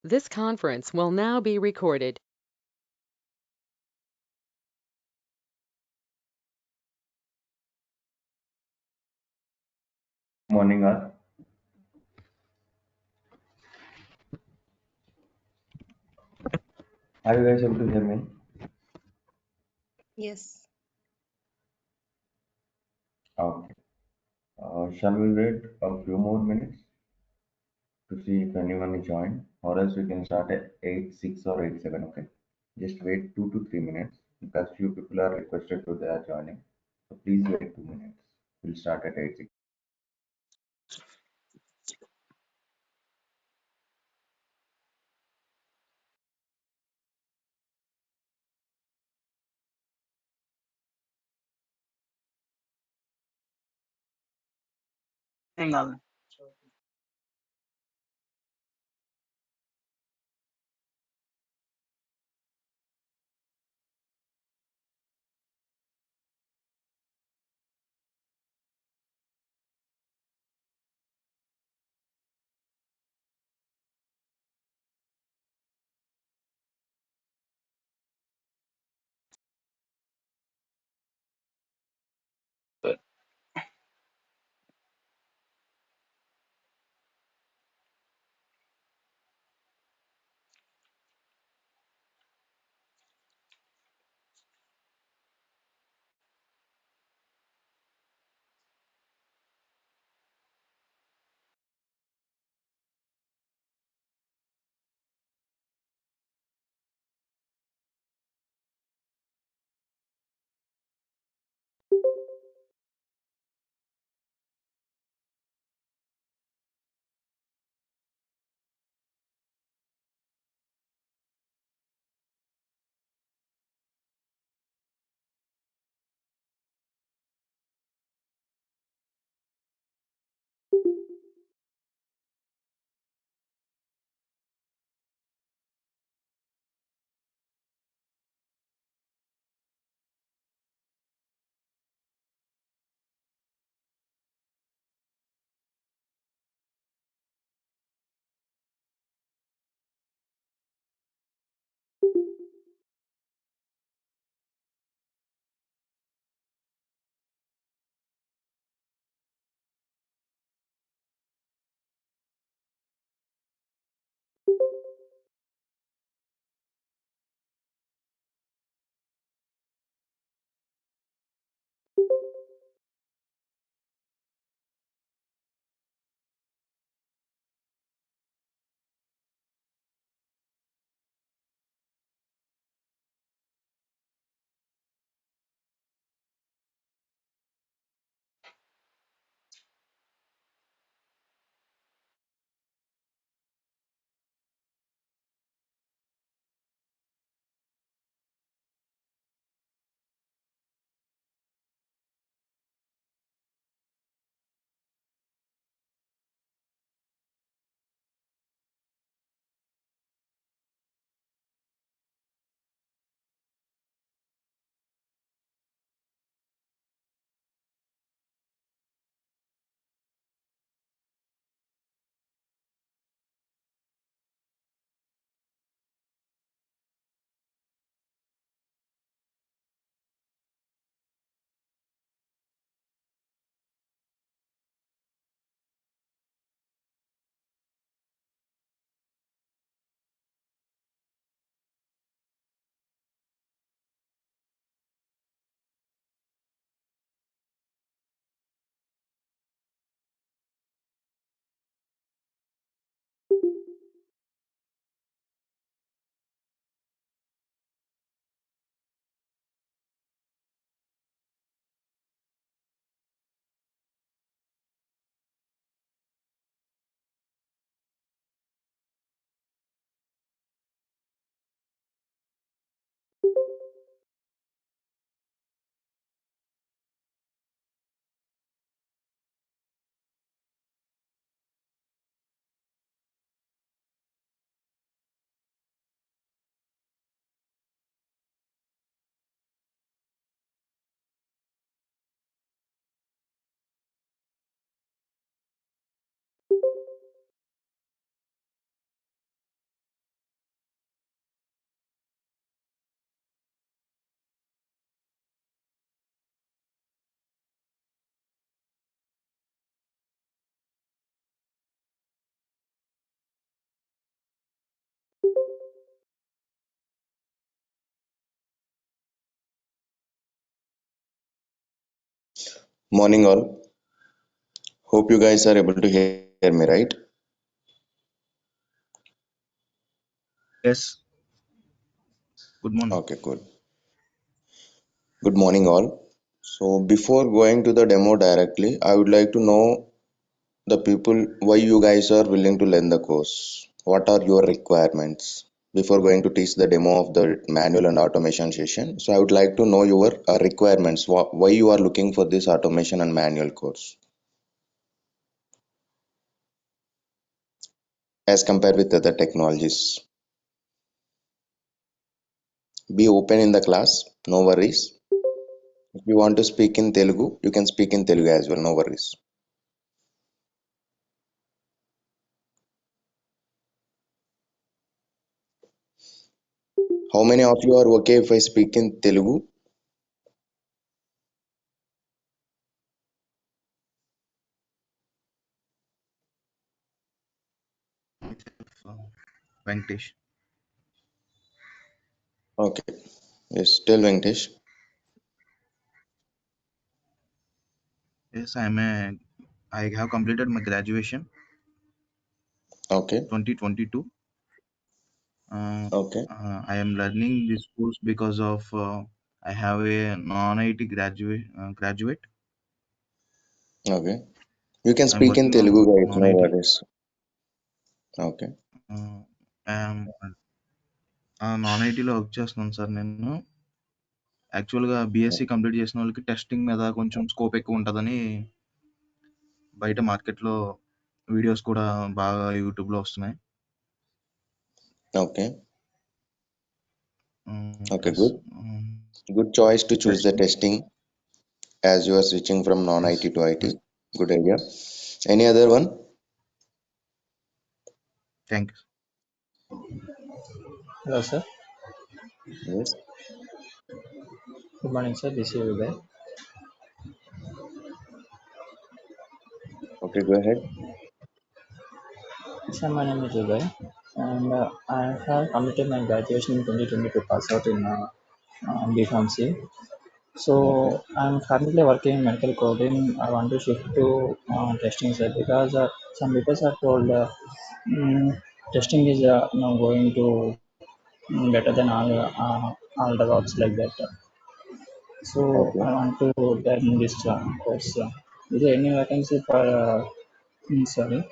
This conference will now be recorded. Morning, all. Are you guys able to hear me? Yes. Okay. Shall we wait a few more minutes to see if anyone is joined, or else we can start at 8:06 or 8:07. Okay. Just wait 2 to 3 minutes because few people are requested to they are joining. So please wait 2 minutes. We'll start at 8:06. Hang on. Morning all. Hope you guys are able to hear me, right? Yes, good morning. Okay, cool. Good morning all. So before going to the demo directly, I would like to know the people why you guys are willing to learn the course. What are your requirements? Before going to teach the demo of the manual and automation session, so I would like to know your requirements. Why you are looking for this automation and manual course as compared with other technologies. Be open in the class, no worries. If you want to speak in Telugu, you can speak in Telugu as well, no worries. How many of you are okay if I speak in Telugu? Uh, Venkatesh. Okay. Yes, tell Venkatesh. Yes, I have completed my graduation Okay. 2022. Uh, Okay. I am learning this course because of I have a non-IT graduate. Okay. You can I'm speak in working Telugu, on guys, no non-IT. worries. Okay. I'm non ఐటీలో work చేస్తున్నాను sir నేను. యాక్చువల్గా BSc complete చేసిన వాళ్ళకి testing మీద కొంచెం scope ఎక్కువ ఉంటుందని బయట మార్కెట్లో వీడియోస్ కూడా బాగా యూట్యూబ్లో వస్తున్నాయి. Okay. Okay, yes. good. Good choice to choose the testing. testing as you are switching from yes. non-IT to IT. Good idea. Any other one? Thank you. Hello, sir. Yes. Good morning, sir. This is Uday. Okay, go ahead. Sir, my name is Uday, and I have completed my graduation in 2022, pass out in B.Pharmacy. So Okay. I'm currently working in medical coding. I want to shift to testing, sir, because some people are told testing is going to better than all the works like that. So Okay. I want to learn this course. Is there any vacancy for? Sorry.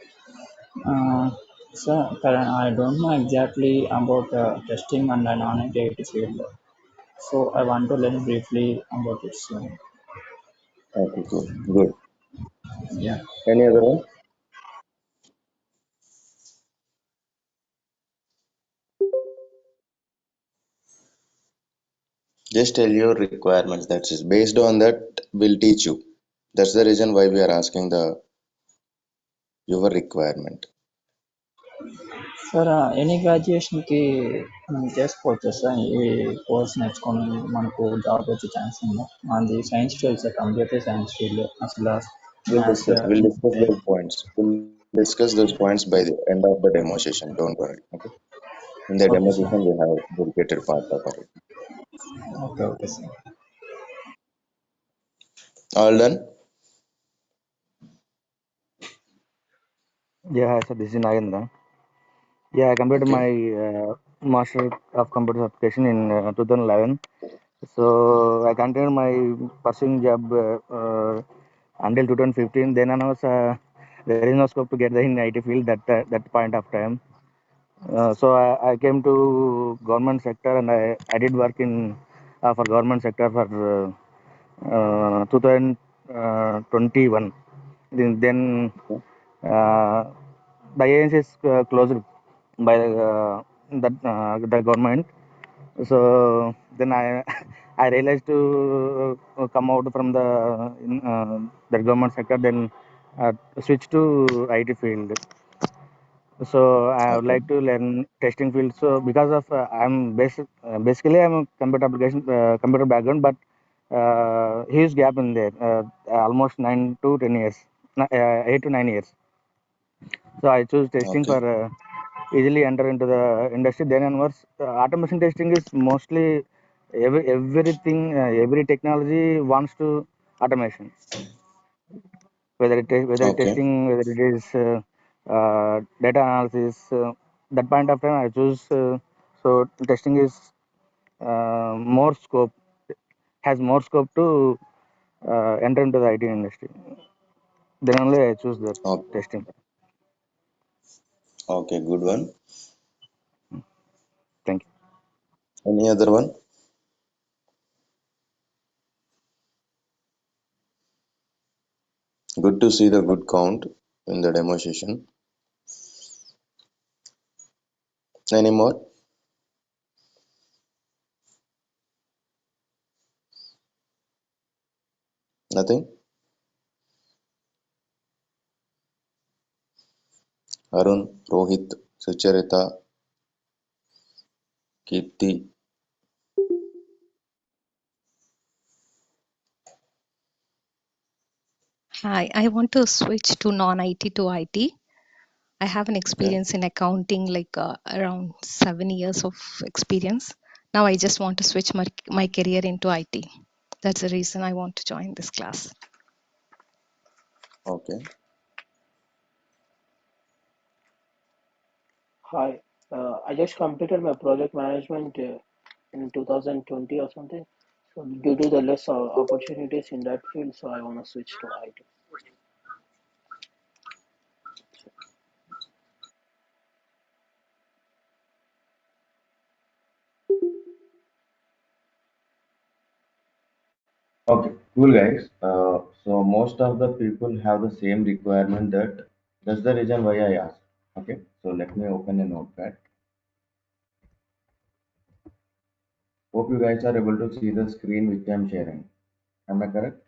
So I don't know exactly about testing and non-IT field. So I want to learn briefly about it. So Okay, cool. Good. yeah. Any other one? Just tell your requirements. That's it. Based on that, we'll teach you. That's the reason why we are asking the your requirement. Sir any గ్రాడ్యుయేషన్కి మనం చేసుకోవచ్చు sir ఈ course నేర్చుకొని మనకు job వచ్చే chance ఉందా మాది science field sir computer science field అసలు We'll maths discuss. We'll discuss those points. We'll discuss those points by the end of the demo session. Don't worry. Okay. In the okay demo sir session, we have dedicated part of it. Okay okay sir All done? Yeah, so this is Nagendra. Yeah, I completed Okay. my Master of Computer Application in 2011. So I continued my pursuing job until 2015. Then I was there is no scope to get in IT field that point of time. So I came to government sector and I did work in for government sector for 2021. Then uh, the ANC is closed by the government. So then I I realized to come out from the government sector, then switch to IT field. So I would Okay. like to learn testing field. So because of basically I'm a computer application computer background, but huge gap in there, almost 9 to 10 years, 8 to 9 years. So I choose testing Okay. for easily enter into the industry. Then onwards, automation testing is mostly everything, every technology wants to automation. whether Okay. testing, whether it is data analysis. That point of time, I choose. So testing is more scope, has more scope to enter into the IT industry. Then only I choose the Okay. testing. Okay. Good one. Thank you. Any other one? Good to see the good count in the demo session. Any more? Nothing? Arun, Rohit, Sucharita, Kirti. Hi, I want to switch to non-IT to IT. I have an Okay. experience in accounting, like around 7 years of experience. Now I just want to switch my career into IT. That's the reason I want to join this class. Okay. Hi, I just completed my project management in 2020 or something. So due to the less opportunities in that field, so I want to switch to IT. Okay, cool guys. So most of the people have the same requirement. That's the reason why I asked. Okay, so let me open a notepad. Hope you guys are able to see the screen which I'm sharing. Am I correct?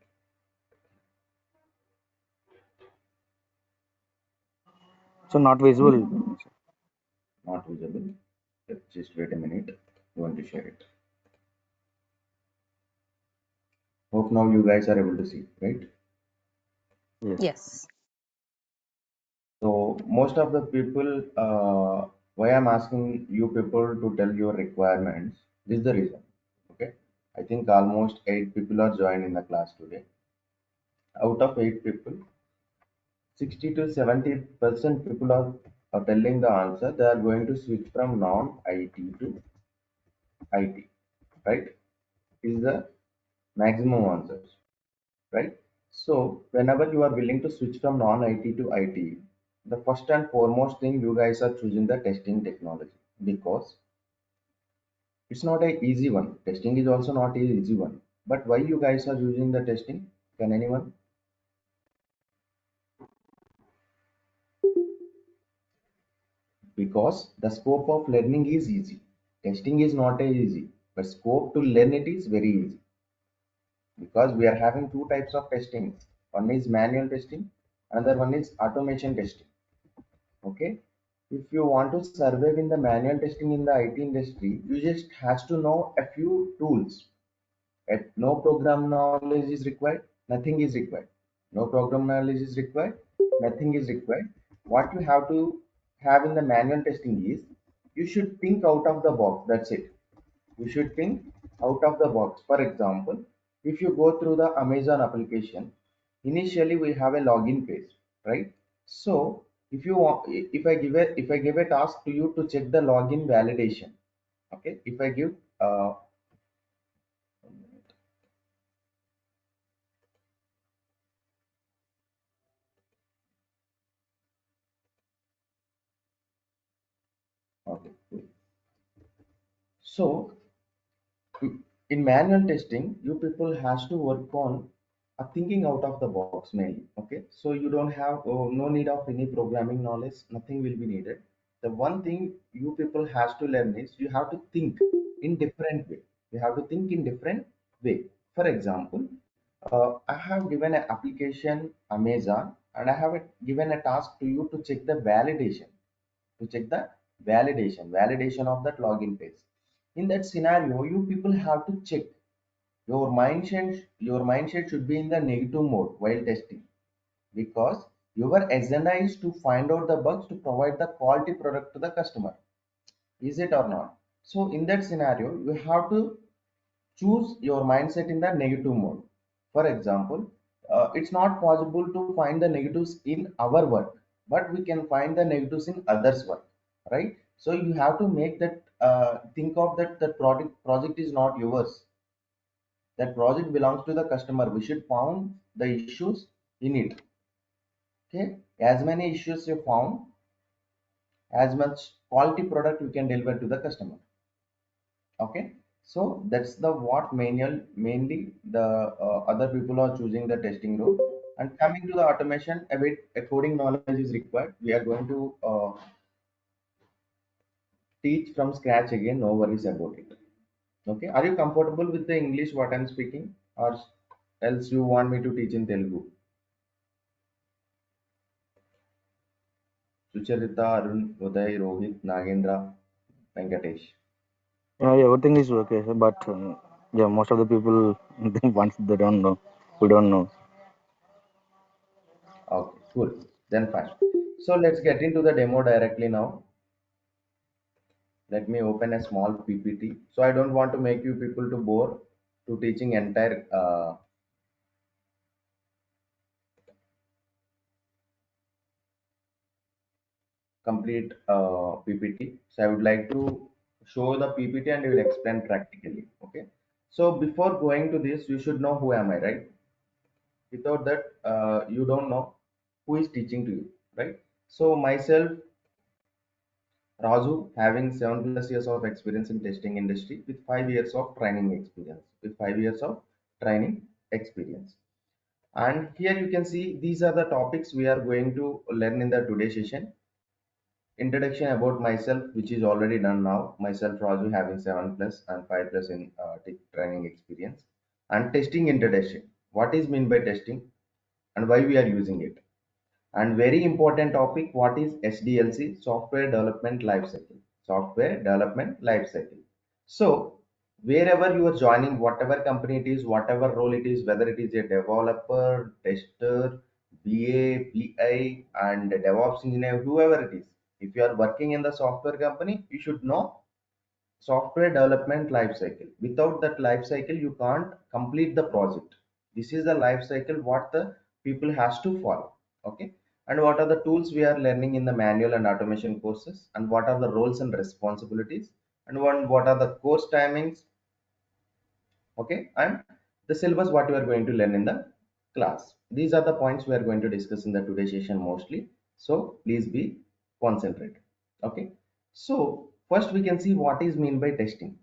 So not visible. Not visible. Just wait a minute. I want to share it. Hope now you guys are able to see, right? Yes. Yes. So most of the people, why I'm asking you people to tell your requirements, this is the reason. Okay, I think almost 8 people are joined in the class today. Out of 8 people, 60 to 70% people are telling the answer. They are going to switch from non-IT to IT, right? Is the maximum answers, right? So whenever you are willing to switch from non-IT to IT, the first and foremost thing you guys are choosing the testing technology because it's not a easy one. Testing is also not a easy one. But why you guys are using the testing? Can anyone? Because the scope of learning is easy. Testing is not a easy, but scope to learn it is very easy because we are having two types of testing. One is manual testing, another one is automation testing. Okay, if you want to survive in the manual testing in the IT industry, you just has to know a few tools. No program knowledge is required, nothing is required. No program knowledge is required, nothing is required. What you have to have in the manual testing is you should think out of the box. That's it. You should think out of the box. For example, if you go through the Amazon application, initially we have a login page, right? So if you want, if I give a task to you to check the login validation, okay, if I give okay, cool. So in manual testing, you people has to work on thinking out of the box mainly. Okay, so you don't have no need of any programming knowledge. Nothing will be needed. The one thing you people has to learn is you have to think in different way. You have to think in different way. For example, I have given an application Amazon, and I have given a task to you to check the validation validation of that login page. In that scenario, you people have to check your mindset should be in the negative mode while testing because your agenda is to find out the bugs to provide the quality product to the customer. Is it or not? So in that scenario, you have to choose your mindset in the negative mode. For example, it's not possible to find the negatives in our work, but we can find the negatives in others work, right? So you have to make that, think of that the project is not yours. That project belongs to the customer. We should found the issues in it. Okay, as many issues you found, as much quality product you can deliver to the customer. Okay, so that's the what mainly the other people are choosing the testing role. And coming to the automation, a bit a coding knowledge is required. We are going to teach from scratch again, no worries about it. Okay, are you comfortable with the English what I'm speaking, or else you want me to teach in Telugu? Sucharita, Arun, Uday, Rohit, Nagendra, Venkatesh. Yeah, everything is okay, sir, but yeah, most of the people once they don't know, we don't know. Okay, cool. Then fine. So let's get into the demo directly now. Let me open a small PPT. So I don't want to make you people to bore to teaching entire complete PPT. So I would like to show the PPT and I will explain practically. Okay. So before going to this, you should know who am I, right? Without that, you don't know who is teaching to you, right? So myself, Raju, having 7+ years of experience in testing industry with 5 years of training experience. With 5 years of training experience. And here you can see these are the topics we are going to learn in the today session. Introduction about myself, which is already done now. Myself, Raju, having 7+ and 5+ in training experience. And testing introduction. What is mean by testing and why we are using it? And very important topic, what is SDLC, software development lifecycle? Software development lifecycle. So wherever you are joining, whatever company it is, whatever role it is, whether it is a developer, tester, BA, PI, and a DevOps engineer, whoever it is, if you are working in the software company, you should know software development life cycle. Without that life cycle, you can't complete the project. This is the life cycle what the people has to follow. Okay, and what are the tools we are learning in the manual and automation courses, and what are the roles and responsibilities, and what are the course timings. Okay, and the syllabus what you are going to learn in the class. These are the points we are going to discuss in the today session mostly, so please be concentrate. Okay, so first we can see what is mean by testing.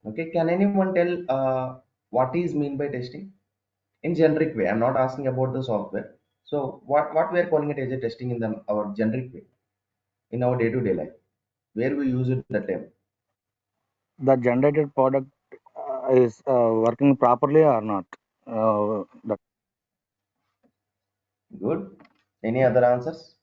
Okay, can anyone tell what is mean by testing in generic way? I'm not asking about the software. So what we are calling it as a testing in the our generic way in our day-to-day life, where we use it the term. The generated product is working properly or not. The Good. Any other answers?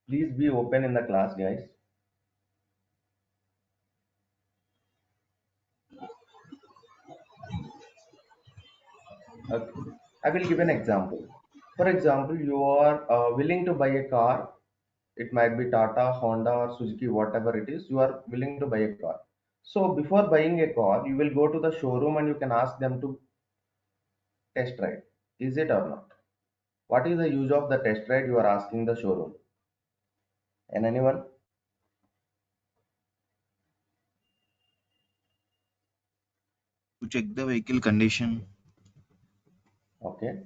Please be open in the class, guys. Okay. I will give an example. For example, you are willing to buy a car. It might be Tata, Honda, or Suzuki, whatever it is. You are willing to buy a car. So before buying a car, you will go to the showroom and you can ask them to test ride. Is it or not? What is the use of the test ride you are asking the showroom? And anyone? To check the vehicle condition. Okay.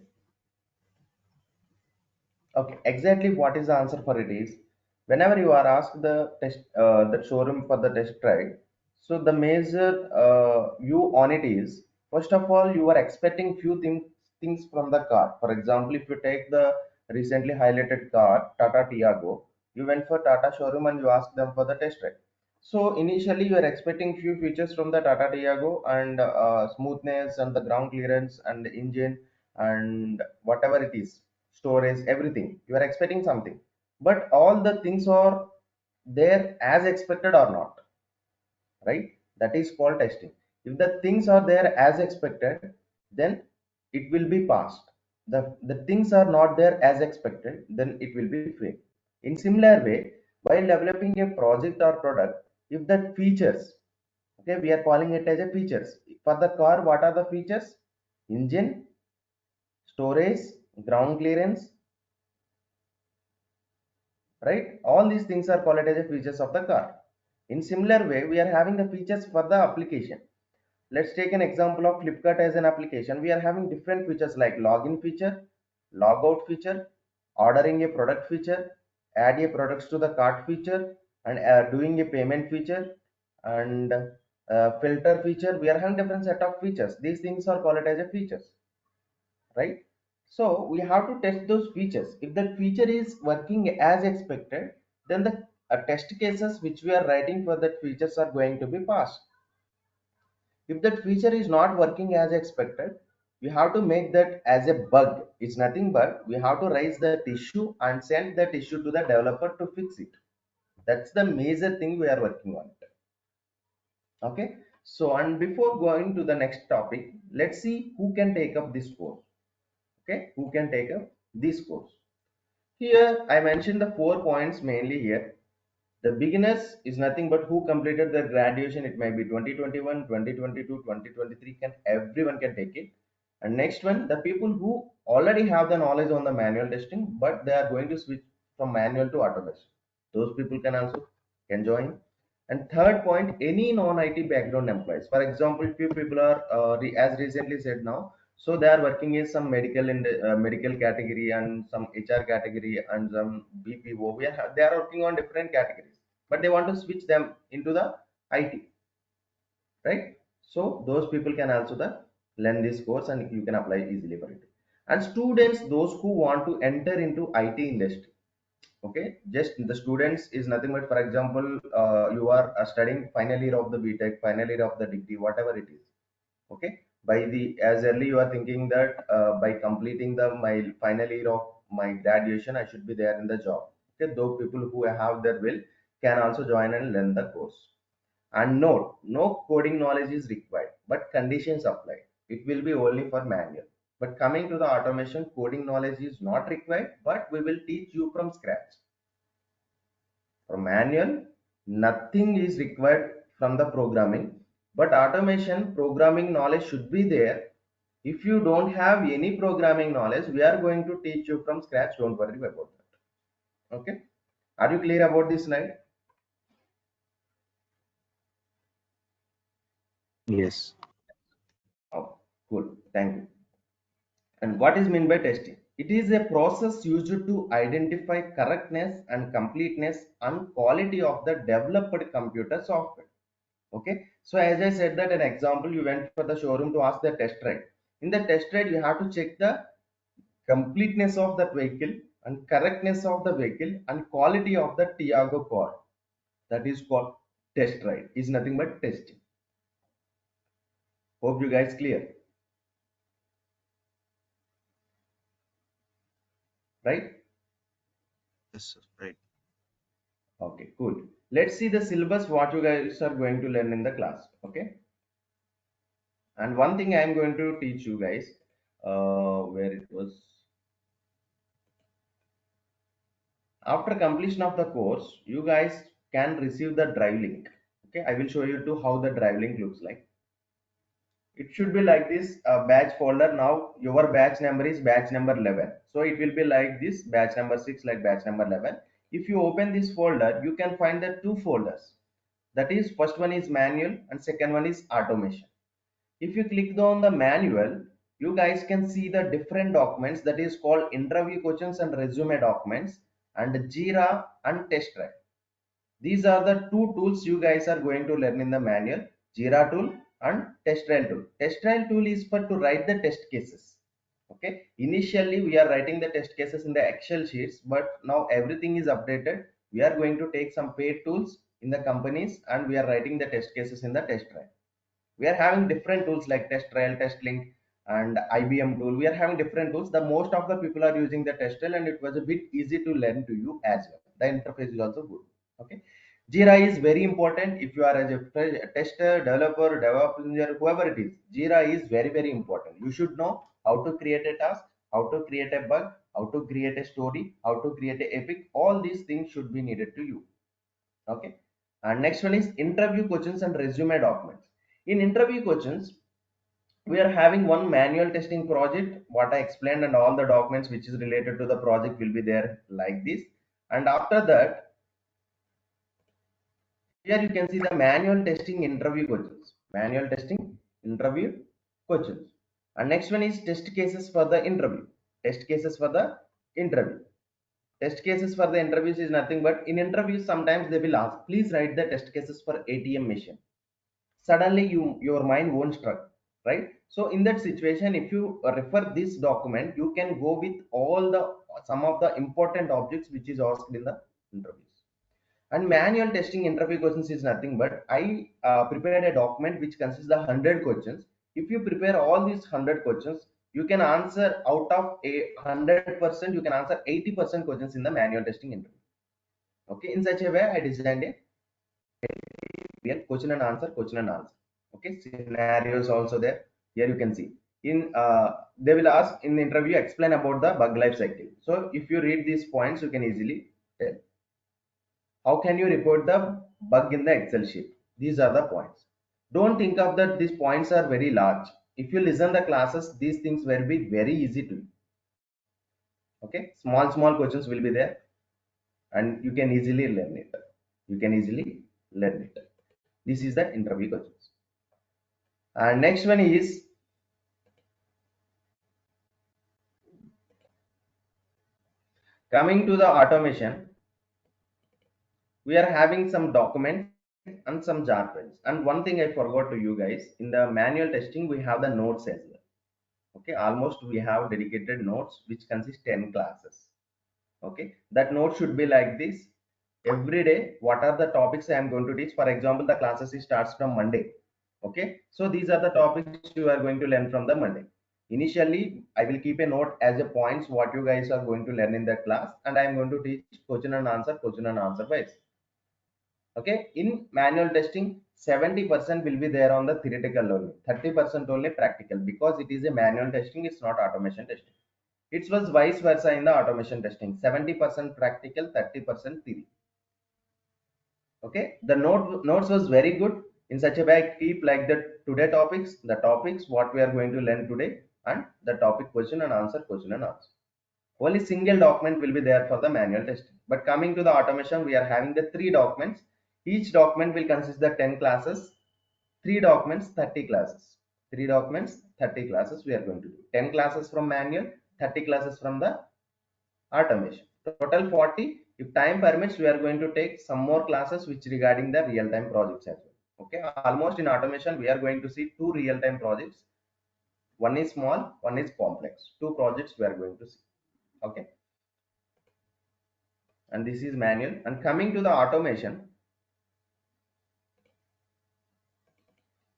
Okay, exactly what is the answer for it is, whenever you are asked the showroom for the test drive, so the major view on it is, first of all, you are expecting few things from the car. For example, if you take the recently highlighted car Tata Tiago, you went for Tata showroom and you ask them for the test drive. So initially you are expecting few features from the Tata Tiago, and smoothness and the ground clearance and the engine and whatever it is, storage, everything. You are expecting something, but all the things are there as expected or not, right? That is called testing. If the things are there as expected, then it will be passed. The things are not there as expected, then it will be failed. In similar way, While developing a project or product, if that features, okay, we are calling it as a features. For the car, what are the features? Engine, storage, ground clearance, right? All these things are called as a features of the car. In similar way, we are having the features for the application. Let's take an example of Flipkart as an application. We are having different features like login feature, logout feature, ordering a product feature, add a products to the cart feature, and doing a payment feature, and filter feature. We are having different set of features. These things are called as a features, right? So we have to test those features. If that feature is working as expected, then the test cases which we are writing for that features are going to be passed. If that feature is not working as expected, we have to make that as a bug. It's nothing but we have to raise that issue and send that issue to the developer to fix it. That's the major thing we are working on it. Okay. So, and before going to the next topic, let's see who can take up this course. Okay, who can take up this course? Here I mentioned the 4 points mainly here. The beginners is nothing but who completed their graduation. It may be 2021, 2022, 2023. Can everyone can take it. And next one, the people who already have the knowledge on the manual testing, but they are going to switch from manual to automation. Those people can also can join. And third point, any non-IT background employees. For example, few people are as recently said now, so they are working in some medical in the medical category and some HR category and some BPO. They are working on different categories, but they want to switch them into the IT, right? So those people can also learn this course and you can apply easily for it. And students, those who want to enter into IT industry, okay, just the students is nothing but, for example, you are studying final year of the BTech, final year of the degree, whatever it is, okay, by the as early you are thinking that by completing the my final year of my graduation I should be there in the job. Okay, those people who have their will can also join and learn the course. And note, no coding knowledge is required, but conditions apply. It will be only for manual. But coming to the automation, coding knowledge is not required, but we will teach you from scratch. For manual, nothing is required from the programming, but automation programming knowledge should be there. If you don't have any programming knowledge, we are going to teach you from scratch. Don't worry about that. Okay. Are you clear about this slide? Yes. Oh, cool. Thank you. And what is meant by testing? It is a process used to identify correctness and completeness and quality of the developed computer software. Okay, so as I said that an example, you went for the showroom to ask the test ride. In the test ride, you have to check the completeness of that vehicle and correctness of the vehicle and quality of the Tiago car. That is called test ride. Is nothing but testing. Hope you guys clear, right? Yes, sir. Right. Okay, cool. Let's see the syllabus what you guys are going to learn in the class. Okay, and one thing I am going to teach you guys, where it was after completion of the course, you guys can receive the drive link. Okay, I will show you to how the drive link looks like. It should be like this batch folder. Now your batch number is batch number 11, so it will be like this batch number 6 like batch number 11. If you open this folder, you can find the two folders. That is, first one is manual and second one is automation. If you click on the manual, you guys can see the different documents, that is called interview questions and resume documents, and Jira and test drive. These are the two tools you guys are going to learn in the manual, Jira tool and test trial tool. Test trial tool is for to write the test cases. Okay, initially we are writing the test cases in the Excel sheets, but now everything is updated. We are going to take some paid tools in the companies and we are writing the test cases in the test trial. We are having different tools like test trial, test link, and IBM tool. We are having different tools. The most of the people are using the test trial and it was a bit easy to learn to you as well. The interface is also good. Okay, Jira is very important. If you are as a tester, developer, DevOps engineer, whoever it is, Jira is very important. You should know how to create a task, how to create a bug, how to create a story, how to create a epic. All these things should be needed to you. Okay. And next one is interview questions and resume documents. In interview questions, we are having one manual testing project, what I explained, and all the documents which is related to the project will be there like this. And after that, here you can see the manual testing interview questions. Manual testing interview questions. And next one is test cases for the interview. Test cases for the interview. Test cases for the interviews is nothing but in interviews sometimes they will ask, please write the test cases for ATM machine. Suddenly your mind won't struck, right? So in that situation, if you refer this document, you can go with all the some of the important objects which is asked in the interviews. And manual testing interview questions is nothing but I prepared a document which consists of 100 questions. If you prepare all these 100 questions, you can answer out of a 100%, you can answer 80% questions in the manual testing interview. Okay, in such a way I designed a question and answer. Okay, scenarios also there. Here you can see in they will ask in the interview, explain about the bug life cycle. So if you read these points, you can easily tell how can you report the bug in the Excel sheet. These are the points. Don't think of that these points are very large. If you listen the classes, these things will be very easy to you. Okay, small questions will be there and you can easily learn it. You can easily learn it. This is the interview questions. And next one is coming to the automation. We are having some documents and some jar files. And one thing I forgot to you guys, in the manual testing, we have the notes as well. Okay, almost we have dedicated notes which consist 10 classes. Okay, that note should be like this. Every day, what are the topics I am going to teach? For example, the classes starts from Monday. Okay, so these are the topics you are going to learn from the Monday. Initially, I will keep a note as a points what you guys are going to learn in that class, and I am going to teach question and answer wise. Okay, in manual testing, 70% will be there on the theoretical only, 30% only practical, because it is a manual testing, it's not automation testing. It was vice versa in the automation testing, 70% practical, 30% theory. Okay, the notes was very good. In such a way, I keep like the topics what we are going to learn today, and the topic question and answer. Only single document will be there for the manual testing. But coming to the automation, we are having the 3 documents. Each document will consist of 10 classes. 3 documents, 30 classes. 3 documents, 30 classes we are going to do. 10 classes from manual, 30 classes from the automation. Total 40. If time permits, we are going to take some more classes which regarding the real-time projects as well. Okay, almost in automation, we are going to see 2 real-time projects. One is small, one is complex. 2 projects we are going to see. Okay, and this is manual. And coming to the automation,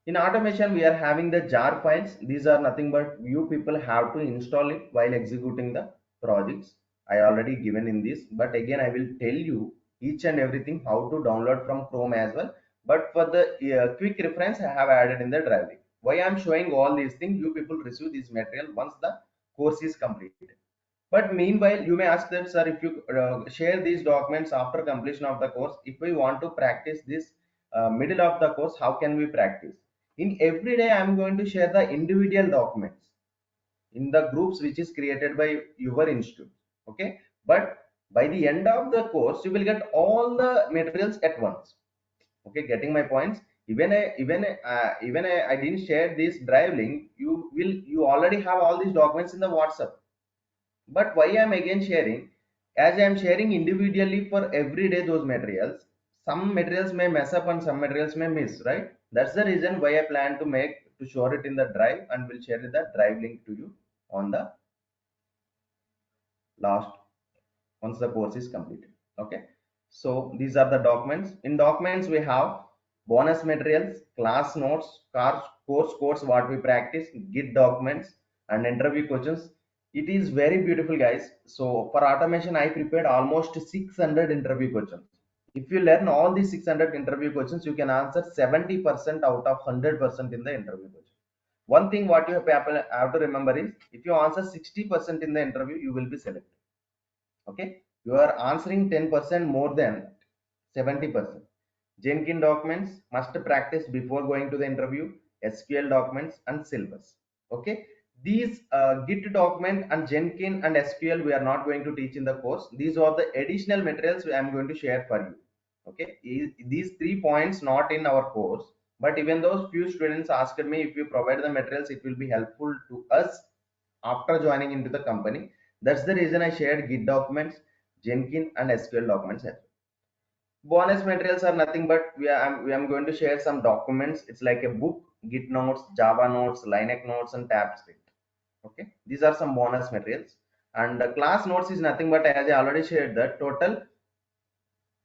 in automation we are having the jar files. These are nothing but you people have to install it while executing the projects. I already given in this, but again I will tell you each and everything how to download from Chrome as well. But for the quick reference, I have added in the drive link. Why I am showing all these things, you people receive this material once the course is completed. But meanwhile, you may ask that, sir, if you share these documents after completion of the course, if we want to practice this middle of the course, how can we practice? In every day, I'm going to share the individual documents in the groups which is created by your institute. Okay, but by the end of the course, you will get all the materials at once. Okay, getting my points. I didn't share this drive link. You already have all these documents in the WhatsApp. But why I'm again sharing, as I'm sharing individually for every day those materials, some materials may mess up and some materials may miss, right? That's the reason why I plan to make to show it in the drive, and will share the drive link to you on the last once the course is completed. Okay, so these are the documents. In documents we have bonus materials, class notes, course what we practice, git documents, and interview questions. It is very beautiful, guys. So for automation, I prepared almost 600 interview questions. If you learn all these 600 interview questions, you can answer 70% out of 100% in the interview question. One thing what you have to remember is, if you answer 60% in the interview, you will be selected. Okay, you are answering 10% more than 70%. Jenkins documents must practice before going to the interview, SQL documents and syllabus. Okay, these Git document and Jenkins and SQL we are not going to teach in the course. These are the additional materials I am going to share for you. Okay, these 3 points not in our course, but even those few students asked me, if you provide the materials it will be helpful to us after joining into the company. That's the reason I shared Git documents, Jenkins and SQL documents. Bonus materials are nothing but I'm going to share some documents. It's like a book, Git notes, Java notes, Linux notes and tab script. Okay, these are some bonus materials. And the class notes is nothing but, as I already shared, that total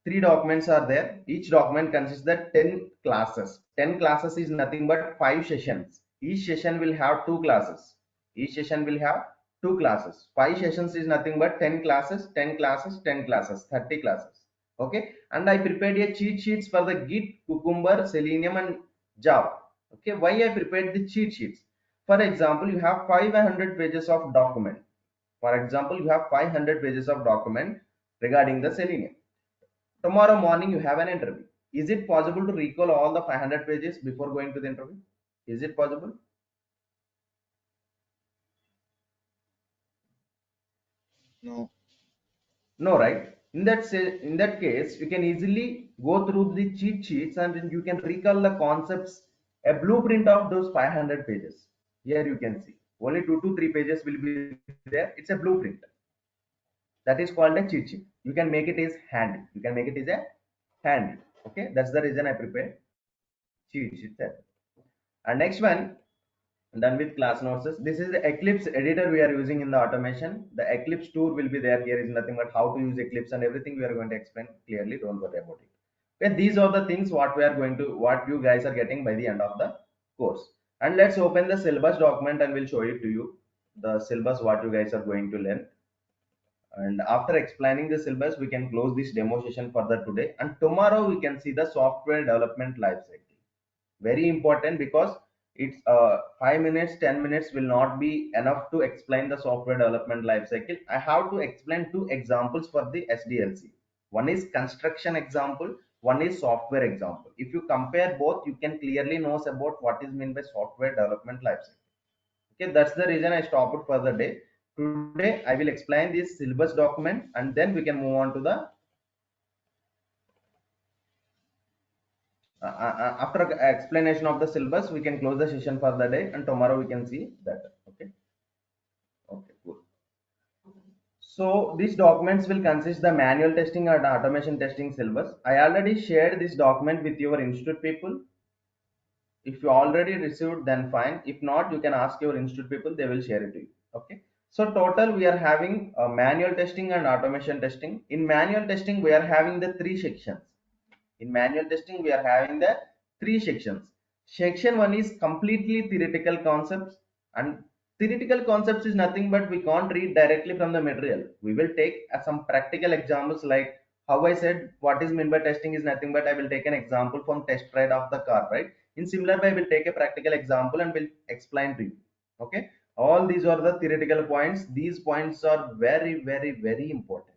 3 documents are there. Each document consists of 10 classes. 10 classes is nothing but 5 sessions. Each session will have 2 classes. Each session will have 2 classes. 5 sessions is nothing but 10 classes, 10 classes, 10 classes, 30 classes. Okay, and I prepared a cheat sheets for the Git, Cucumber, Selenium and Java. Okay, why I prepared the cheat sheets? For example, you have 500 pages of document. For example, you have 500 pages of document regarding the Selenium. Tomorrow morning you have an interview. Is it possible to recall all the 500 pages before going to the interview? Is it possible? No. No, right? In that case, you can easily go through the cheat sheets and then you can recall the concepts, a blueprint of those 500 pages. Here you can see only 2 to 3 pages will be there. It's a blueprint. That is called a cheat sheet. You can make it as handy. You can make it as a handy. Okay, that's the reason I prepared cheat sheet there. And next one, done with class notes. This is the Eclipse editor we are using in the automation. The Eclipse tool will be there. Here is nothing but how to use Eclipse and everything we are going to explain clearly. Don't worry about it. Okay, these are the things what we are going to, what you guys are getting by the end of the course. And let's open the syllabus document and we'll show it to you. The syllabus what you guys are going to learn. And after explaining the syllabus, we can close this demo session for the today. And tomorrow we can see the software development lifecycle. Very important, because it's 5 minutes 10 minutes will not be enough to explain the software development lifecycle. I have to explain 2 examples for the SDLC. One is construction example, one is software example. If you compare both, you can clearly know about what is meant by software development lifecycle. Okay, that's the reason I stopped for the day. Today I will explain this syllabus document and then we can move on to the after explanation of the syllabus, we can close the session for the day and tomorrow we can see that. Okay, okay, cool. So these documents will consist the manual testing and automation testing syllabus. I already shared this document with your institute people. If you already received, then fine. If not, you can ask your institute people, they will share it to you. Okay, so total we are having manual testing and automation testing. In manual testing we are having the 3 sections. In manual testing we are having the 3 sections. Section 1 is completely theoretical concepts, and theoretical concepts is nothing but we can't read directly from the material. We will take some practical examples, like how I said what is meant by testing is nothing but I will take an example from test ride of the car, right? In similar way I will take a practical example and will explain to you. Okay, all these are the theoretical points. These points are very important.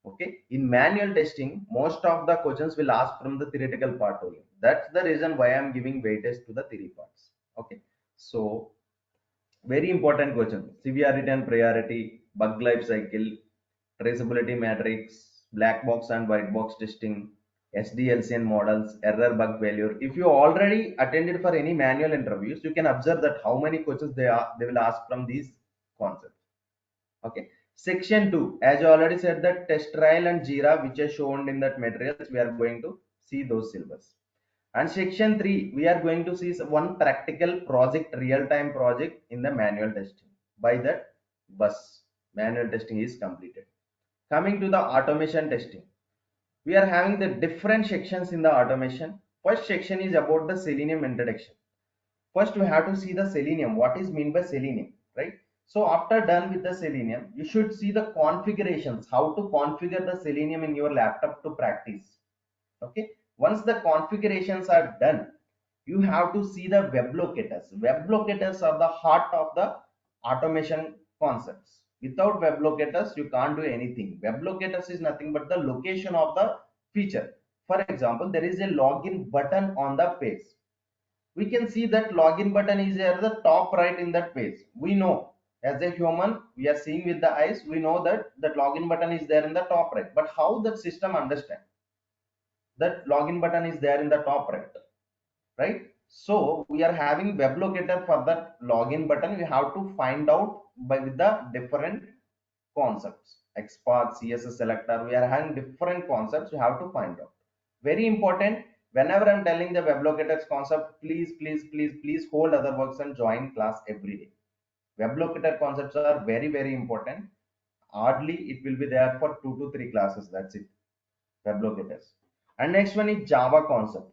Okay, in manual testing most of the questions will ask from the theoretical part only. That's the reason why I'm giving weightage to the theory parts. Okay, so very important question: severity and priority, bug life cycle, traceability matrix, black box and white box testing, SDLC and models, error, bug failure. If you already attended for any manual interviews, you can observe that how many questions they will ask from these concepts. Okay, section 2, as I already said, that test trial and Jira which are shown in that materials, we are going to see those syllabus. And section 3 we are going to see one practical project, real-time project in the manual testing. By that bus manual testing is completed. Coming to the automation testing, we are having the different sections in the automation. First section is about the Selenium introduction. First we have to see the Selenium, what is meant by Selenium, right? So after done with the Selenium, you should see the configurations, how to configure the Selenium in your laptop to practice. Okay, once the configurations are done, you have to see the web locators. Web locators are the heart of the automation concepts. Without web locators you can't do anything. Web locators is nothing but the location of the feature. For example, there is a login button on the page. We can see that login button is at the top right in that page. We know as a human, we are seeing with the eyes, we know that that login button is there in the top right. But how the system understand that login button is there in the top right? Right? So we are having web locator for that login button. We have to find out by with the different concepts, XPath, CSS selector. We are having different concepts. We have to find out. Very important. Whenever I'm telling the web locators concept, please hold other works and join class every day. Web locator concepts are very important. Hardly it will be there for 2 to 3 classes. That's it. Web locators. And next one is Java concept.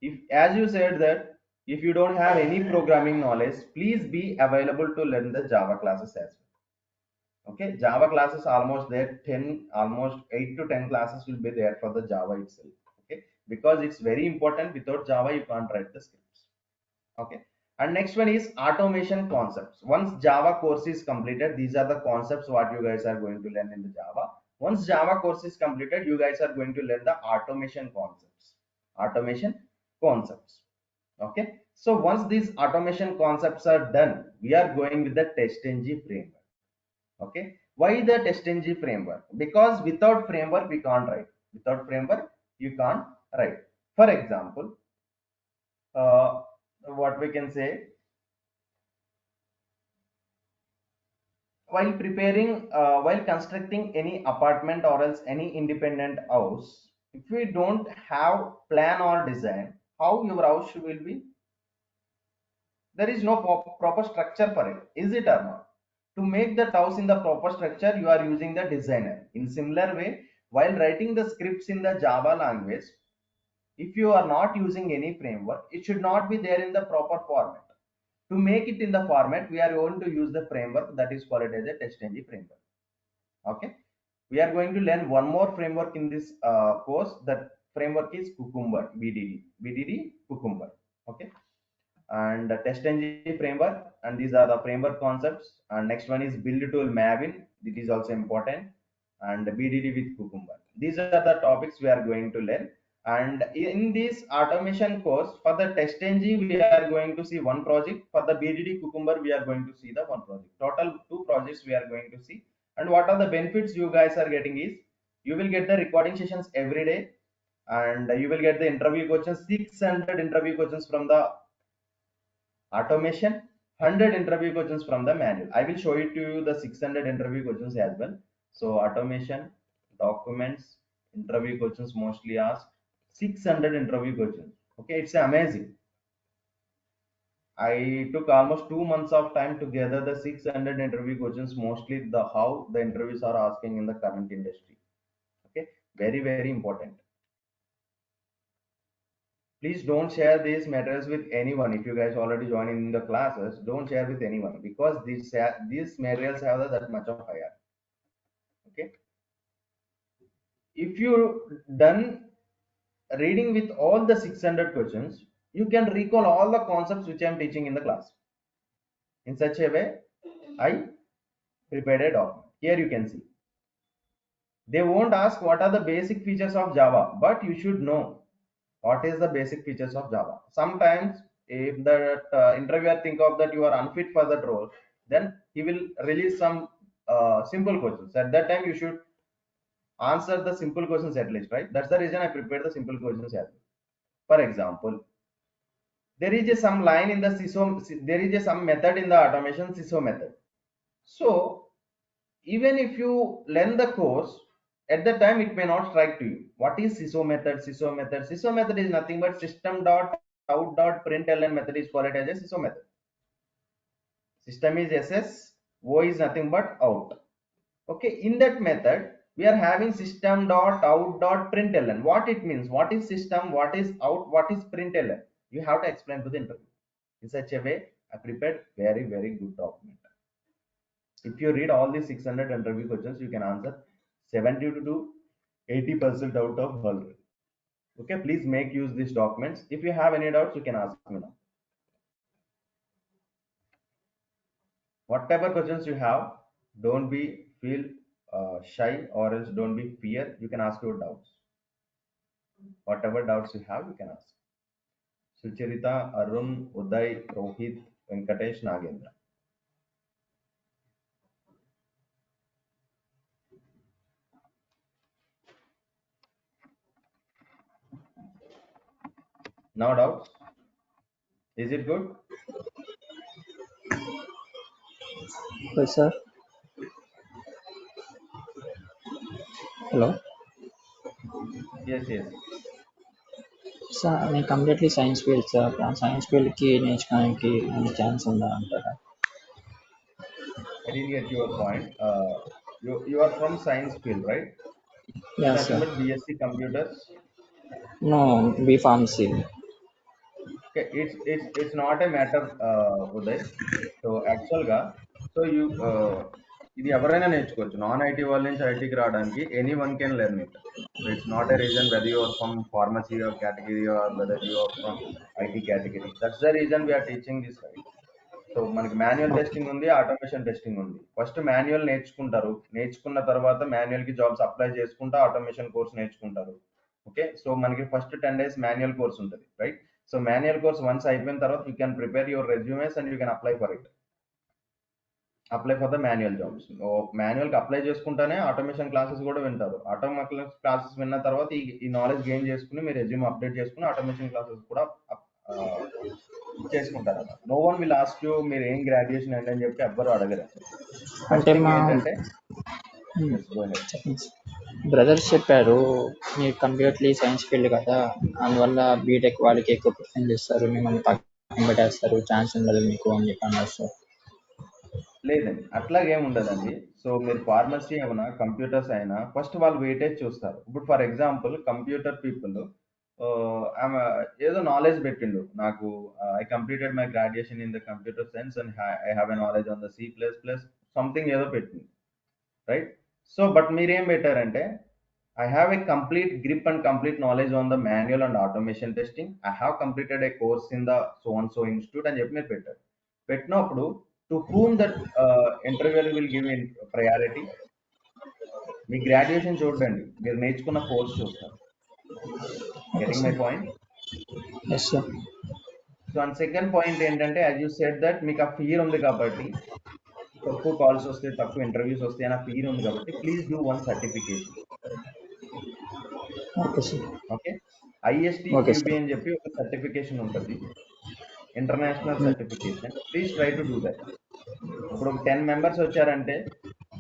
If, as you said that if you don't have any programming knowledge, please be available to learn the Java classes as well. Okay, Java classes almost there, 10, almost 8 to 10 classes will be there for the Java itself. Okay, because it's very important. Without Java you can't write the scripts. Okay, and next one is automation concepts. Once Java course is completed, these are the concepts what you guys are going to learn in the Java. Once Java course is completed, you guys are going to learn the automation concepts. Automation concepts. Okay, so once these automation concepts are done, we are going with the TestNG framework. Okay, why the TestNG framework? Because without framework we can't write. Without framework you can't write. For example, uh, what we can say, while constructing any apartment or else any independent house, if we don't have plan or design, how your house will be? There is no proper structure for it, is it or not? To make that house in the proper structure, you are using the designer. In similar way, while writing the scripts in the Java language, if you are not using any framework, it should not be there in the proper format. To make it in the format, we are going to use the framework that is called as a TestNG framework. Okay, we are going to learn one more framework in this course. That framework is Cucumber, BDD Cucumber. Okay, and the TestNG framework, and these are the framework concepts. And next one is build tool Maven. It is also important, and BDD with Cucumber. These are the topics we are going to learn. And in this automation course, for the TestNG we are going to see one project. For the BDD Cucumber we are going to see the one project. Total 2 projects we are going to see. And what are the benefits you guys are getting is, you will get the recording sessions every day, and you will get the interview questions, 600 interview questions from the automation, 100 interview questions from the manual. I will show it to you the 600 interview questions as well. So automation, documents, interview questions mostly asked, 600 interview questions. Okay, it's amazing. I took almost 2 months of time to gather the 600 interview questions, mostly the how the interviews are asking in the current industry. Okay, very important. Please don't share these materials with anyone. If you guys already join in the classes, don't share with anyone, because these materials have that much of higher. Okay, if you done reading with all the 600 questions, you can recall all the concepts which I am teaching in the class. In such a way I prepared a document. Here you can see, they won't ask what are the basic features of Java, but you should know what is the basic features of Java. Sometimes if the interviewer think of that you are unfit for that role, then he will release some simple questions. At that time you should answer the simple questions at least, right? That's the reason I prepared the simple questions as well. For example, there is a some line in the CISO, there is a some method in the automation CISO method. So even if you learn the course, at the time it may not strike to you. What is CISO method? CISO method, CISO method is nothing but system dot out dot println method is called as a CISO method. System is SS, O is nothing but out. Okay, in that method we are having system dot out dot println. What it means, what is system, what is out, what is println, you have to explain to the interview. In such a way I prepared very good document. If you read all these 600 interview questions, you can answer 70 to 80% out of 100. Okay, please make use these documents. If you have any doubts, you can ask me now. Whatever questions you have, don't be feel shy, or else don't be fear. You can ask your doubts. Whatever doubts you have, you can ask. Sucharita, Arun, Uday, Rohit, Venkatesh, Nagendra. No doubts? Is it good? Yes, sir. Hello. Yes, yes. Sir నేను completely science field sir. Science ఫీల్డ్కి నేర్చుకోవడానికి chance ఉందా అంటారా? I didn't get your point. You are from science field, right? Yeah Nothing sir. but BSc computers. No, B pharmacy. Okay, it's not a matter, Uday. So actual గా so ఇది ఎవరైనా నేర్చుకోవచ్చు. Non IT వాళ్ళ నుంచి ఐటీకి రావడానికి any one can learn it. So it's not a reason whether you are from pharmacy or category or whether you are from IT category. That's the reason we're teaching this, right? So మనకి manual testing ఉంది, automation testing ఉంది. First manual నేర్చుకుంటారు, నేర్చుకున్న తర్వాత manual కి jobs apply చేసుకుంటా automation course నేర్చుకుంటారు. Okay, so మనకి ఫస్ట్ 10 days మాన్యువల్ కోర్స్ ఉంటుంది, right? So manual course once అయిపోయిన తర్వాత you can prepare your resumes and you can apply for it, apply for the manual jobs. Manual కి apply చేసుకుంటానే automation classes కూడా వింటారు. Automation classes విన్న తర్వాత ఈ knowledge gain చేసుకుని మీ రెజ్యూమ్ అప్డేట్ చేసుకుని ఆటోమేషన్ క్లాసెస్ కూడా చేసుకుంటారు అన్నమాట. No one will ask you మీరు ఏం గ్రాడ్యుయేషన్ ఏంటి అని చెప్పి ఎవ్వరు అడగరు. ఫస్ట్ అంటే థింగ్ మా ఏంటంటే గో హెడ్. చెప్పండి. బ్రదర్స్ చెప్పారు మీరు కంప్లీట్లీ సైన్స్ ఫీల్డ్ కదా, అందువల్ల బీటెక్ వాళ్ళకి ఎక్కువ ప్రిఫరెన్స్ ఇస్తారు, మిమ్మల్ని పక్కన పెట్టేస్తారు, ఛాన్స్ ఉండదు మీకు అని చెప్పి అన్నారు సార్. లేదండి, అట్లాగేం ఉండదండి. సో మీరు ఫార్మసీ అయినా కంప్యూటర్స్ అయినా ఫస్ట్ వాళ్ళు వెయిటేజ్ చూస్తారు. ఇప్పుడు ఫర్ ఎగ్జాంపుల్ కంప్యూటర్ పీపుల్ ఆమె ఏదో నాలెడ్జ్ పెట్టిండు నాకు, I completed my graduation in the computer science and I have a knowledge on the C++, something ఏదో పెట్టింది, రైట్? సో బట్ మీరేం పెట్టారంటే I have a complete grip and complete knowledge on the manual and automation testing. I have completed a course in the so and so institute అని చెప్పి మీరు పెట్టారు. పెట్టినప్పుడు to whom that interviewer will give in priority. మీ graduation చూడండి, మీరు నేర్చుకున్న course చూస్తారు. Getting my point? Yes sir. So and second point ఏంటంటే యాజ్ యూ సెడ్ దట్ మీకు ఆ ఫియర్ ఉంది కాబట్టి, తక్కువ కాల్స్ వస్తాయి, తక్కువ ఇంటర్వ్యూస్ వస్తాయి అని ఆ ఫియర్ ఉంది కాబట్టి please do one certification. Okay sir. Okay, okay ISTQB sir. అని చెప్పి ఒక సర్టిఫికేషన్ ఉంటుంది, international certification. Please try to do that. ఇప్పుడు ఒక 10 మెంబర్స్ వచ్చారంటే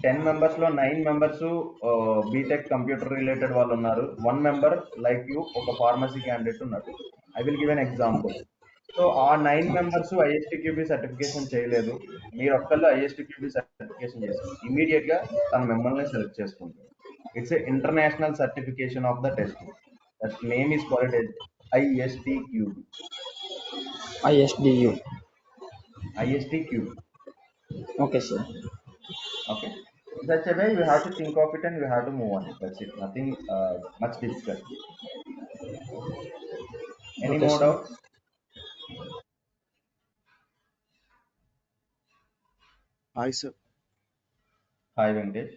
10 మెంబర్స్ లో 9 మెంబర్స్ బీటెక్ కంప్యూటర్ రిలేటెడ్ వాళ్ళు ఉన్నారు, 1 మెంబర్ లైక్ యూ ఒక ఫార్మసీ క్యాండిడేట్ ఉన్నాడు. I will give an example. So ఆ 9 మెంబర్స్ ISTQB సర్టిఫికేషన్ చేయలేదు, మీరు ఒక్కళ్ళు ISTQB సర్టిఫికేషన్ చేశారు, ఇమీడియట్ గా తను మిమ్మల్ని సెలెక్ట్ చేసుకుంటారు. It's a international certification of the testing. That name is called ISTQB. ISDU. ISTQB. Okay sir. Okay. Such a way you have to think of it and you have to move on. That's it. Nothing much difficult. Any okay more sir. doubts? Hi sir. Hi Venkatesh.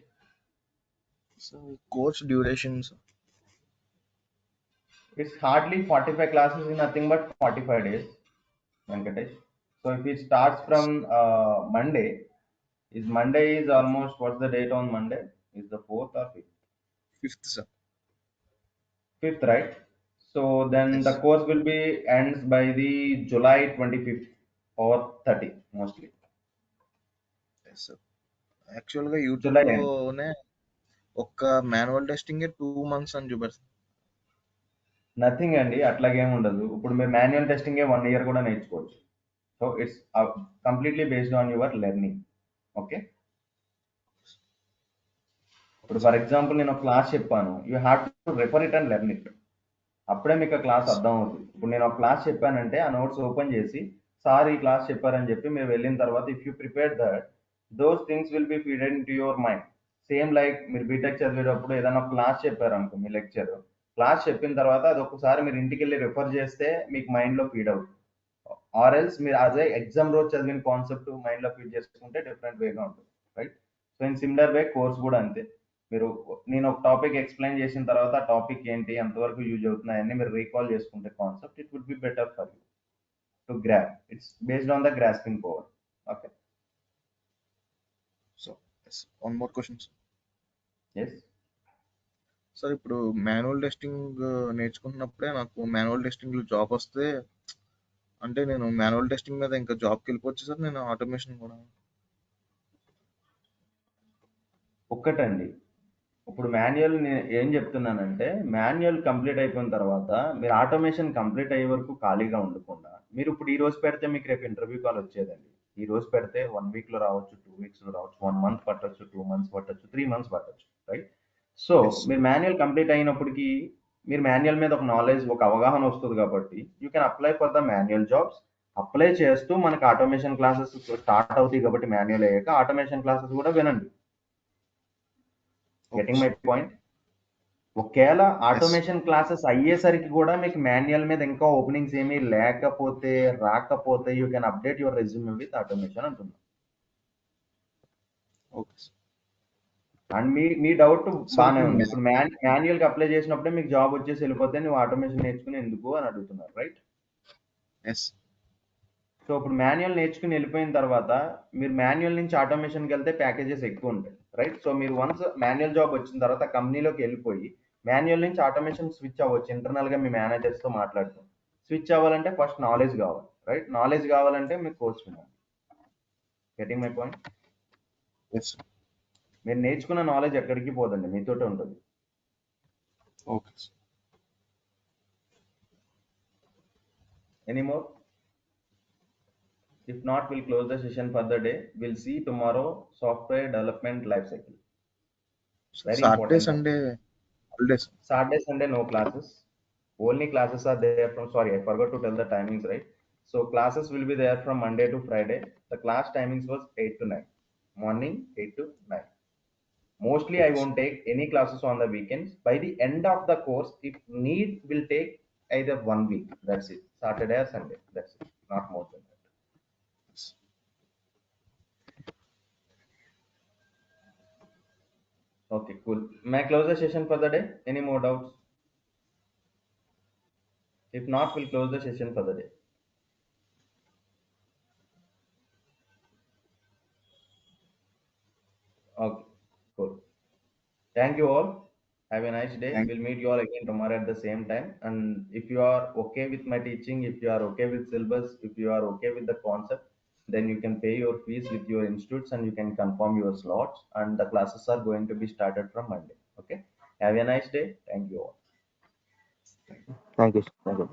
Sir course durations It's hardly 45 classes in nothing but 45 days, Venkatesh. So if it starts from Monday, Monday is almost, what's the date on Monday? Is the 4th or 5th? 5th sir. 5th, right? So then Yes. the course will be ends by the July 25th or 30th mostly. Yes sir. యాక్చువల్గా July end. యూట్యూబ్లోనే ఒక్క manual testing 2 months అని చూపెడుతుంది. Nothing అండి, అట్లాగేం ఉండదు. ఇప్పుడు మీరు manual testing 1 year కూడా నేర్చుకోవచ్చు. So it's completely based on your learning. Okay, ఇప్పుడు ఫర్ ఎగ్జాంపుల్ నేను ఒక క్లాస్ చెప్పాను, you have to refer it and learn it. అప్పుడే మీకు ఆ క్లాస్ అర్థం అవుతుంది. ఇప్పుడు నేను ఒక క్లాస్ చెప్పానంటే ఆ నోట్స్ ఓపెన్ చేసి సార్ ఈ క్లాస్ చెప్పారని చెప్పి మీరు వెళ్ళిన తర్వాత if you prepare that, those things will be feeded in to your mind. Same like మీరు బీటెక్ చదివేటప్పుడు ఏదైనా క్లాస్ చెప్పారు అనుకో, మీ లెక్చర్ క్లాస్ చెప్పిన తర్వాత అది ఒకసారి మీరు ఇంటికి వెళ్ళి రెఫర్ చేస్తే మీకు మైండ్లో ఫీడ్ అవుతుంది. ఆర్ ఎల్స్ మీరు అదే ఎగ్జామ్ రోజు చదివిన కాన్సెప్ట్ మైండ్లో ఫీడ్ చేసుకుంటే డిఫరెంట్ వేగా ఉంటుంది, right? So in similar way course కూడా అంతే. మీరు నేను ఒక టాపిక్ ఎక్స్ప్లెయిన్ చేసిన తర్వాత ఆ టాపిక్ ఏంటి ఎంతవరకు యూజ్ అవుతున్నాయని మీరు రీకాల్ చేసుకుంటే concept it would be better for you to grasp. It's based on the grasping power. Okay. So one more question yes sir. ఇప్పుడు మాన్యువల్ టెస్టింగ్ నేర్చుకుంటున్నప్పుడే నాకు మాన్యువల్ టెస్టింగ్ జాబ్ వస్తే అంటే నేను మాన్యువల్ టెస్టింగ్ మీద ఇంకా జాబ్కి వెళ్ళిపోవచ్చు సార్? నేను ఆటోమేషన్ కూడా ఒక్కటండి. ఇప్పుడు మాన్యువల్ నేను ఏం చెప్తున్నానంటే మాన్యువల్ కంప్లీట్ అయిపోయిన తర్వాత మీరు ఆటోమేషన్ కంప్లీట్ అయ్యే వరకు ఖాళీగా ఉండకుండా మీరు ఇప్పుడు ఈ రోజు పెడితే మీకు రేపు ఇంటర్వ్యూ కాల్ వచ్చేదండి. ఈ రోజు పెడితే 1 వీక్లో రావచ్చు, 2 వీక్స్లో రావచ్చు, 1 మంత్ పట్టొచ్చు, 2 మంత్స్ పట్టొచ్చు, 3 మంత్స్ పట్టొచ్చు, రైట్? So Yes. మీరు మాన్యువల్ కంప్లీట్ అయినప్పటికీ మీరు మాన్యువల్ మీద ఒక నాలెడ్జ్, ఒక అవగాహన వస్తుంది కాబట్టి you can apply for the manual jobs. Apply చేస్తూ మనకి ఆటోమేషన్ క్లాసెస్ స్టార్ట్ అవుతాయి కాబట్టి మాన్యువల్ అయ్యాక ఆటోమేషన్ క్లాసెస్ కూడా వినండి. Getting my point? ఒకవేళ ఆటోమేషన్ క్లాసెస్ అయ్యేసరికి కూడా మీకు మాన్యువల్ మీద ఇంకా ఓపెనింగ్స్ ఏమీ లేకపోతే రాకపోతే you can update your resume with automation అంటున్నా. Okay sir. అండ్ మీ డౌట్ Sir, బాగానే ఇప్పుడు ఉంది. ఇప్పుడు మాన్యువల్ కి అప్లై చేసినప్పుడే మీకు జాబ్ వచ్చేసి వెళ్ళిపోతే నువ్వు ఆటోమేషన్ నేర్చుకుని ఎందుకు అని అడుగుతున్నారు, రైట్? ఎస్. సో ఇప్పుడు మాన్యువల్ నేర్చుకుని వెళ్ళిపోయిన తర్వాత మీరు మాన్యువల్ నుంచి ఆటోమేషన్కి వెళ్తే ప్యాకేజెస్ ఎక్కువ ఉంటాయి, రైట్? సో మీరు వన్స్ మాన్యువల్ జాబ్ వచ్చిన తర్వాత కంపెనీలోకి వెళ్ళిపోయి మాన్యువల్ నుంచి ఆటోమేషన్ స్విచ్ అవ్వచ్చు. ఇంటర్నల్గా మీ మేనేజర్స్తో మాట్లాడుతూ స్విచ్ అవ్వాలంటే ఫస్ట్ నాలెడ్జ్ కావాలి, రైట్? నాలెడ్జ్ కావాలంటే మీకు కోర్స్ వినాలి. Getting my point? ఎస్. మీరు నేర్చుకున్న నాలెడ్జ్ ఎక్కడికి పోదండి, మీతోటే ఉంటుంది. Okay sir. Any more? If not, we'll close the session for the day. We'll see tomorrow software development life cycle. Very Saturday important one. Sunday holidays. Saturday, Sunday, no classes. Only classes are there from, sorry, I forgot to tell the timings, right? So classes will be there from Monday to Friday. The class timings was 8 to 9. Morning, 8 to 9. Mostly I won't take any classes on the weekends. By the end of the course, if need, will take either 1 week. That's it. Saturday or Sunday. That's it. Not more than that. Okay, cool. May I close the session for the day? Any more doubts? If not, we'll close the session for the day. Okay, cool. Thank you all. Have a nice day. We'll meet you all again tomorrow at the same time. And if you are okay with my teaching, if you are okay with syllabus, if you are okay with the concept, then you can pay your fees with your institutes and you can confirm your slots. And the classes are going to be started from Monday. Okay. Have a nice day. Thank you all. Thank you. Thank you.